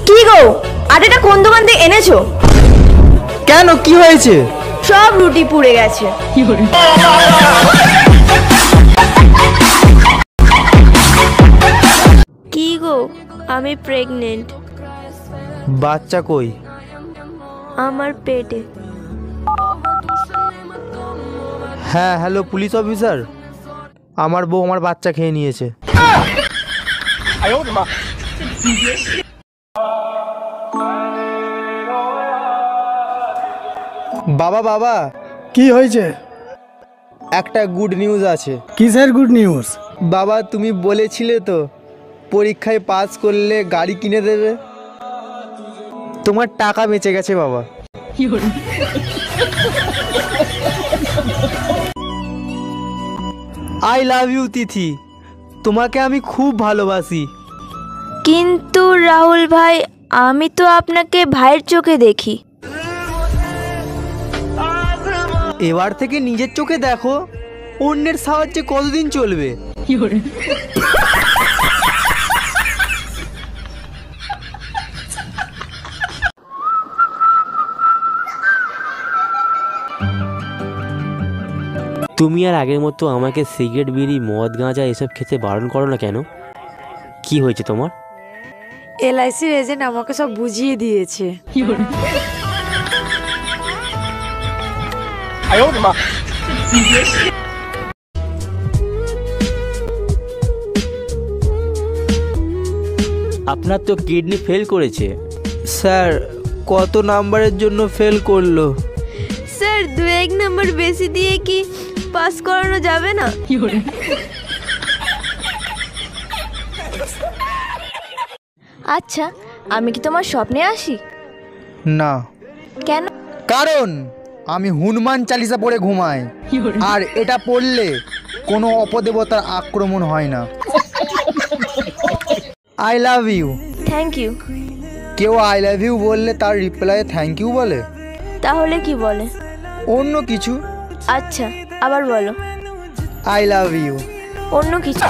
কি গো, আটাটা কোন দোকান থেকে এনেছো? কেন, কি হয়েছে? সব রুটি পুড়ে গেছে। কি গো, আমি প্রেগনেন্ট। বাচ্চা কই? আমার পেটে। হ্যাঁ, হ্যালো পুলিশ অফিসার, আমার বউ আমার বাচ্চা খেয়ে নিয়েছে। বাবা বাবা, কি হয়েছে? একটা গুড নিউজ আছে। কিসের গুড নিউজ? বাবা, তুমি বলেছিলে তো পরীক্ষায় পাস করলে গাড়ি কিনে দেবে। তোমার টাকা বেঁচে গেছে বাবা। আই লাভ ইউ তিথি, তোমাকে আমি খুব ভালোবাসি। কিন্তু রাহুল ভাই, আমি তো আপনাকে ভাইয়ের চোখে দেখি। এবার থেকে নিজের চোখে দেখো, অন্যের সাহায্যে কতদিন চলবে? তুমি আর আগের মতো আমাকে সিগারেট, বিড়ি, মদ, গাঁজা এসব খেতে বারণ করো না কেন? কি হয়েছে তোমার? এলআইসির এজেন্ট আমাকে সব বুঝিয়ে দিয়েছে। আপনার তো কিডনি ফেল করেছে। স্যার, কত নাম্বারের জন্য ফেল করলো? স্যার, 2-1 নাম্বার বেশি দিয়ে কি পাস করানো যাবে না? আচ্ছা, আমি কি তোমার স্বপ্নে আসি? না। কেন? কারণ আমি হনুমান চালিসা পড়ে ঘুমাই, আর এটা পড়লে কোনো অপদেবতার আক্রমণ হয় না। I love you. Thank you. কেউ আই লাভ ইউ বললে তার রিপ্লাইয়ে থ্যাংক ইউ বলে? তাহলে কি বলে? অন্য কিছু। আচ্ছা, আবার বলো। I love you. অন্য কিছু।